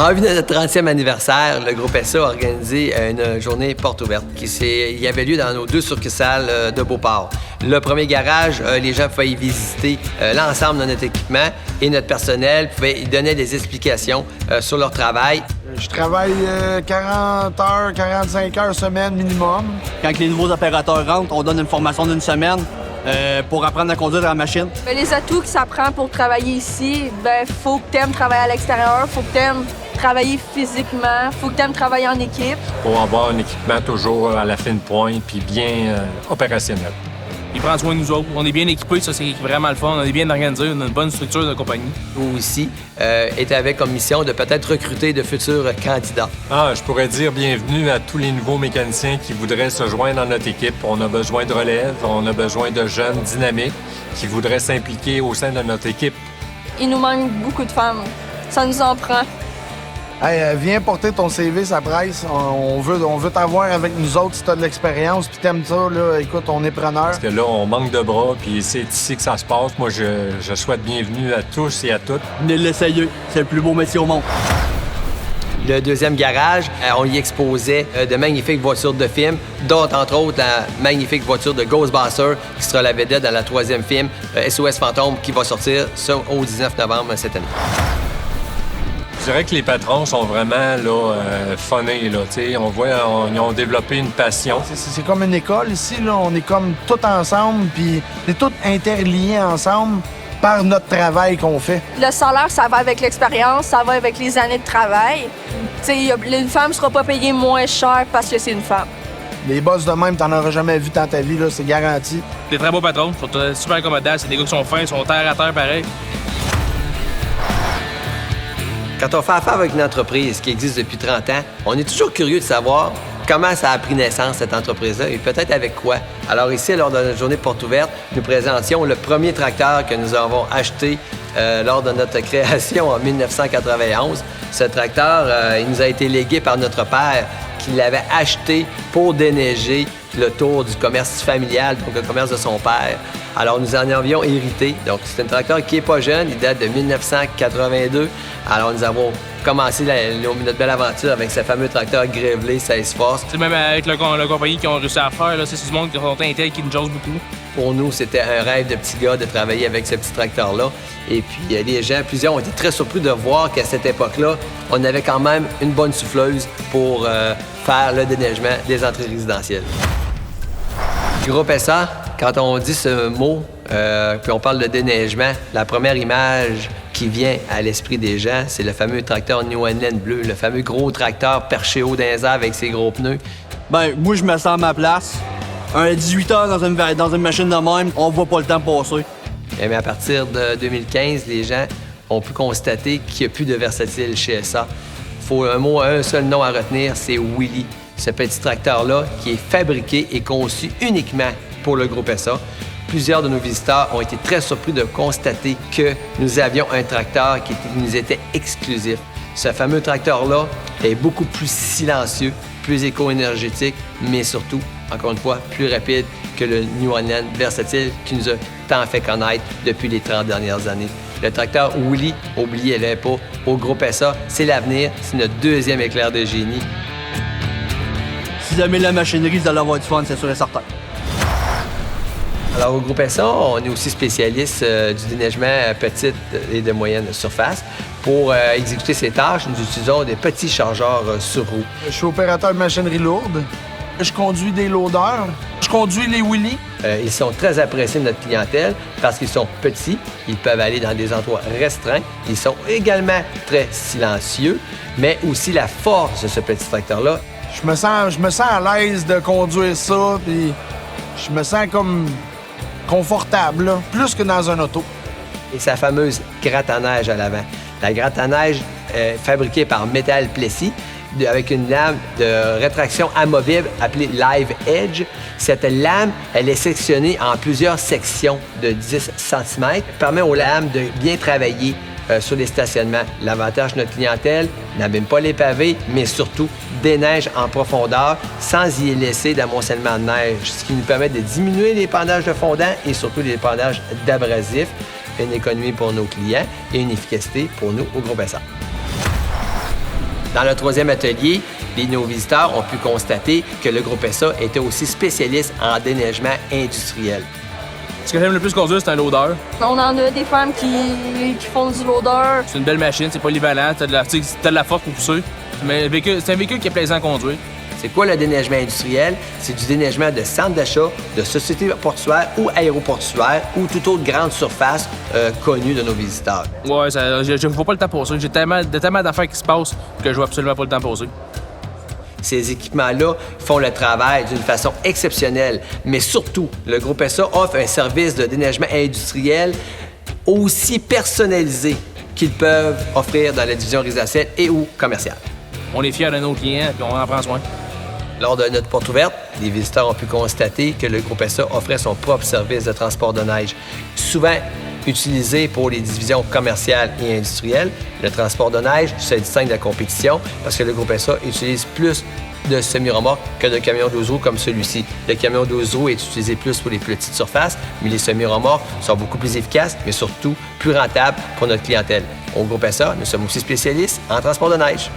En vue de notre 30e anniversaire, le groupe SA a organisé une journée porte ouverte qui avait lieu dans nos 2 succursales de Beauport. Le premier garage, les gens pouvaient y visiter l'ensemble de notre équipement et notre personnel pouvait y donner des explications sur leur travail. Je travaille 40 heures, 45 heures semaine minimum. Quand les nouveaux opérateurs rentrent, on donne une formation d'1 semaine pour apprendre à conduire la machine. Les atouts que ça prend pour travailler ici, faut que tu aimes travailler à l'extérieur, faut que tu aimes travailler physiquement, faut que tu aimes travailler en équipe. Pour avoir un équipement toujours à la fine pointe puis bien opérationnel. Il prend soin de nous autres. On est bien équipés, ça c'est vraiment le fun. On est bien organisé, on a une bonne structure de compagnie. Nous aussi, est avec comme mission de peut-être recruter de futurs candidats. Je pourrais dire bienvenue à tous les nouveaux mécaniciens qui voudraient se joindre dans notre équipe. On a besoin de relève, on a besoin de jeunes dynamiques qui voudraient s'impliquer au sein de notre équipe. Il nous manque beaucoup de femmes. Ça nous en prend. Hey, viens porter ton CV, ça presse. On veut t'avoir avec nous autres si t'as de l'expérience, puis t'aimes ça, là, écoute, on est preneur. Parce que là, on manque de bras, puis c'est ici que ça se passe. Moi, je souhaite bienvenue à tous et à toutes. Venez l'essayer, c'est le plus beau métier au monde. Le deuxième garage, on y exposait de magnifiques voitures de film, dont, entre autres, la magnifique voiture de Ghostbusters, qui sera la vedette dans la 3e film, SOS Fantôme, qui va sortir au 19 novembre cette année. Je dirais que les patrons sont vraiment funnés. Là, on voit ils ont développé une passion. C'est comme une école ici. Là. On est comme tous ensemble, puis on est tous interliés ensemble par notre travail qu'on fait. Le salaire, ça va avec l'expérience, ça va avec les années de travail. Une femme ne sera pas payée moins cher parce que c'est une femme. Les boss de même, t'en auras jamais vu dans ta vie, là, c'est garanti. Des très beaux patrons, ils sont super accommodables, c'est des gars qui sont fins, ils sont terre à terre pareil. Quand on fait affaire avec une entreprise qui existe depuis 30 ans, on est toujours curieux de savoir comment ça a pris naissance, cette entreprise-là, et peut-être avec quoi. Alors ici, lors de notre journée porte ouverte, nous présentions le premier tracteur que nous avons acheté lors de notre création en 1991. Ce tracteur, il nous a été légué par notre père qui l'avait acheté pour déneiger le tour du commerce familial, donc le commerce de son père. Alors, nous en avions hérité. Donc, c'est un tracteur qui n'est pas jeune, il date de 1982. Alors, nous avons commencé notre belle aventure avec ce fameux tracteur Grévelé 16 forces. Même avec la compagnie qui ont réussi à faire, c'est du monde qui sont intègres, qui nous jase beaucoup. Pour nous, c'était un rêve de petit gars de travailler avec ce petit tracteur-là. Et puis, les gens, plusieurs ont été très surpris de voir qu'à cette époque-là, on avait quand même une bonne souffleuse pour faire le déneigement des entrées résidentielles. Groupe SA, quand on dit ce mot, puis on parle de déneigement, la première image qui vient à l'esprit des gens, c'est le fameux tracteur New England bleu, le fameux gros tracteur perché haut dans les airs avec ses gros pneus. Moi, je me sens à ma place. Un 18 heures dans une machine de même, on voit pas le temps passer. Mais à partir de 2015, les gens ont pu constater qu'il n'y a plus de versatile chez SA. Il faut un seul nom à retenir, c'est Willy. Ce petit tracteur-là qui est fabriqué et conçu uniquement pour le groupe SA. Plusieurs de nos visiteurs ont été très surpris de constater que nous avions un tracteur qui nous était exclusif. Ce fameux tracteur-là est beaucoup plus silencieux, plus éco-énergétique, mais surtout, encore une fois, plus rapide que le New England versatile qui nous a tant fait connaître depuis les 30 dernières années. Le tracteur Willy, oubliez-le pas, au groupe SA, c'est l'avenir, c'est notre deuxième éclair de génie. Si vous aimez la machinerie, vous allez avoir du fun, c'est sûr et certain. Alors, au groupe SA, on est aussi spécialiste du déneigement petite et de moyenne surface. Pour exécuter ces tâches, nous utilisons des petits chargeurs sur roue. Je suis opérateur de machinerie lourde. Je conduis des loaders. Je conduis les Willy. Ils sont très appréciés de notre clientèle parce qu'ils sont petits, ils peuvent aller dans des endroits restreints, ils sont également très silencieux, mais aussi la force de ce petit tracteur-là. Je me sens à l'aise de conduire ça, puis je me sens comme confortable, là, plus que dans un auto. Et sa fameuse gratte à neige à l'avant. La gratte à neige fabriquée par Metal Plessis, avec une lame de rétraction amovible appelée Live Edge. Cette lame, elle est sectionnée en plusieurs sections de 10 cm, permet aux lames de bien travailler sur les stationnements. L'avantage de notre clientèle, n'abîme pas les pavés, mais surtout déneige en profondeur sans y laisser d'amoncellement de neige, ce qui nous permet de diminuer l'épandage de fondant et surtout l'épandage d'abrasifs, une économie pour nos clients et une efficacité pour nous au groupe SA. Dans le troisième atelier, nos visiteurs ont pu constater que le groupe SA était aussi spécialiste en déneigement industriel. Ce que j'aime le plus conduire, c'est un loader. On en a des femmes qui font du loader. C'est une belle machine, c'est polyvalent, t'as de la force pour pousser. Mais c'est un véhicule qui est plaisant à conduire. C'est quoi le déneigement industriel? C'est du déneigement de centres d'achat, de sociétés portuaires ou aéroportuaires ou toute autre grande surface connue de nos visiteurs. Ouais, je ne vois pas le temps passer. J'ai tellement d'affaires qui se passent que je vois absolument pas le temps passer. Ces équipements-là font le travail d'une façon exceptionnelle, mais surtout, le groupe SA offre un service de déneigement industriel aussi personnalisé qu'ils peuvent offrir dans la division résidentielle et ou commerciale. On est fiers de nos clients et on en prend soin. Lors de notre porte ouverte, les visiteurs ont pu constater que le groupe SA offrait son propre service de transport de neige. Souvent utilisé pour les divisions commerciales et industrielles, le transport de neige se distingue de la compétition parce que le groupe SA utilise plus de semi-remorques que de camions 12 roues comme celui-ci. Le camion 12 roues est utilisé plus pour les petites surfaces, mais les semi-remorques sont beaucoup plus efficaces, mais surtout plus rentables pour notre clientèle. Au groupe SA, nous sommes aussi spécialistes en transport de neige.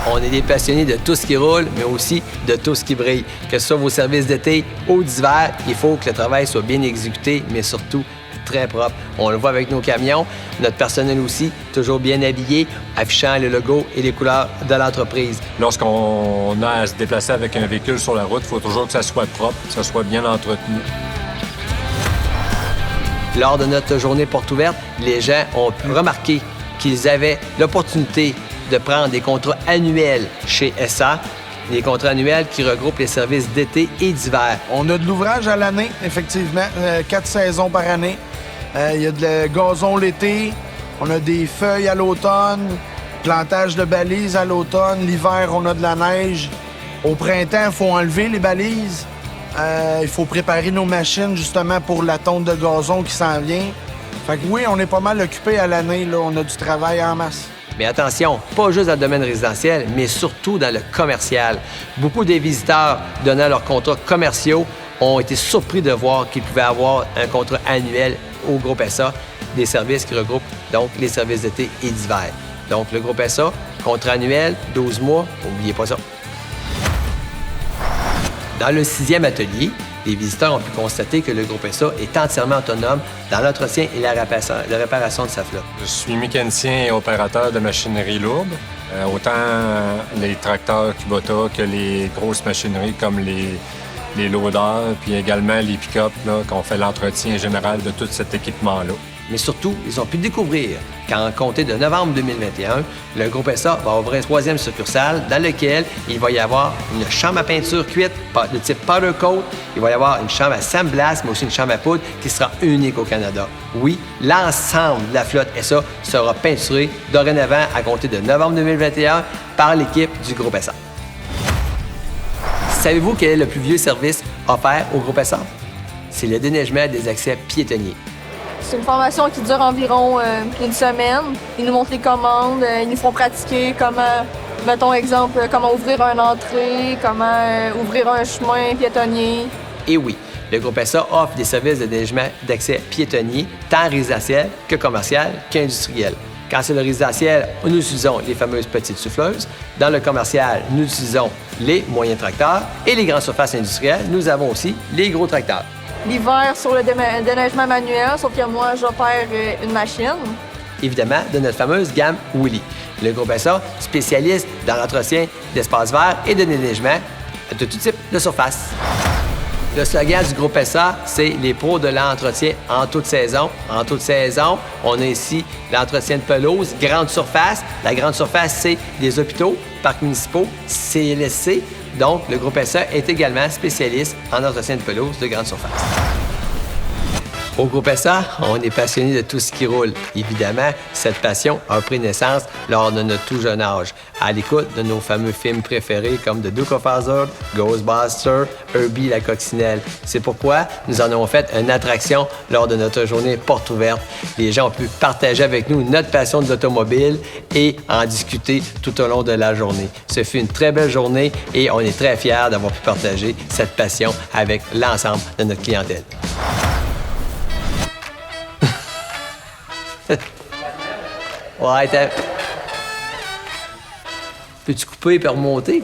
On est des passionnés de tout ce qui roule, mais aussi de tout ce qui brille. Que ce soit vos services d'été ou d'hiver, il faut que le travail soit bien exécuté, mais surtout très propre. On le voit avec nos camions, notre personnel aussi, toujours bien habillé, affichant le logo et les couleurs de l'entreprise. Lorsqu'on a à se déplacer avec un véhicule sur la route, il faut toujours que ça soit propre, que ça soit bien entretenu. Lors de notre journée porte ouverte, les gens ont pu remarquer qu'ils avaient l'opportunité de prendre des contrats annuels chez SA, des contrats annuels qui regroupent les services d'été et d'hiver. On a de l'ouvrage à l'année, effectivement, 4 saisons par année. Il y a de gazon l'été, on a des feuilles à l'automne, plantage de balises à l'automne. L'hiver, on a de la neige. Au printemps, il faut enlever les balises. Il faut préparer nos machines, justement, pour la tonte de gazon qui s'en vient. Fait que oui, on est pas mal occupé à l'année, là. On a du travail en masse. Mais attention, pas juste dans le domaine résidentiel, mais surtout dans le commercial. Beaucoup des visiteurs donnant leurs contrats commerciaux ont été surpris de voir qu'ils pouvaient avoir un contrat annuel au groupe SA, des services qui regroupent donc les services d'été et d'hiver. Donc le groupe SA, contrat annuel, 12 mois, n'oubliez pas ça. Dans le 6e atelier, les visiteurs ont pu constater que le groupe SA est entièrement autonome dans l'entretien et la réparation de sa flotte. Je suis mécanicien et opérateur de machinerie lourde. Autant les tracteurs Kubota que les grosses machineries comme les loaders, puis également les pick-up, qu'on fait l'entretien général de tout cet équipement-là. Mais surtout, ils ont pu découvrir qu'en compter de novembre 2021, le groupe SA va ouvrir une 3e succursale dans laquelle il va y avoir une chambre à peinture cuite de type powder coat. Il va y avoir une chambre à sandblast, mais aussi une chambre à poudre qui sera unique au Canada. Oui, l'ensemble de la flotte SA sera peinturé dorénavant à compter de novembre 2021 par l'équipe du groupe SA. Savez-vous quel est le plus vieux service offert au groupe SA? C'est le déneigement des accès piétonniers. C'est une formation qui dure environ une semaine. Ils nous montrent les commandes, ils nous font pratiquer comment, mettons exemple, comment ouvrir une entrée, comment ouvrir un chemin piétonnier. Et oui, le groupe SA offre des services de déneigement d'accès piétonnier, tant résidentiel que commercial qu'industriel. Quand c'est le résidentiel, nous utilisons les fameuses petites souffleuses. Dans le commercial, nous utilisons les moyens tracteurs. Et les grandes surfaces industrielles, nous avons aussi les gros tracteurs. L'hiver sur le déneigement manuel, sauf que moi, j'opère une machine. Évidemment, de notre fameuse gamme Willy. Le groupe SA, spécialiste dans l'entretien d'espaces verts et de déneigement de tout type de surface. Le slogan du groupe SA, c'est « Les pros de l'entretien en toute saison ». En toute saison, on a ici l'entretien de pelouse, grande surface. La grande surface, c'est des hôpitaux, parcs municipaux, CLSC. Donc, le groupe SA est également spécialiste en entretien de pelouse de grande surface. Au groupe SA, on est passionné de tout ce qui roule. Évidemment, cette passion a pris naissance lors de notre tout jeune âge, à l'écoute de nos fameux films préférés comme The Duke of Hazzard, Ghostbusters, Herbie la coccinelle. C'est pourquoi nous en avons fait une attraction lors de notre journée porte ouverte. Les gens ont pu partager avec nous notre passion de l'automobile et en discuter tout au long de la journée. Ce fut une très belle journée et on est très fiers d'avoir pu partager cette passion avec l'ensemble de notre clientèle. Ouais, Peux-tu couper et remonter?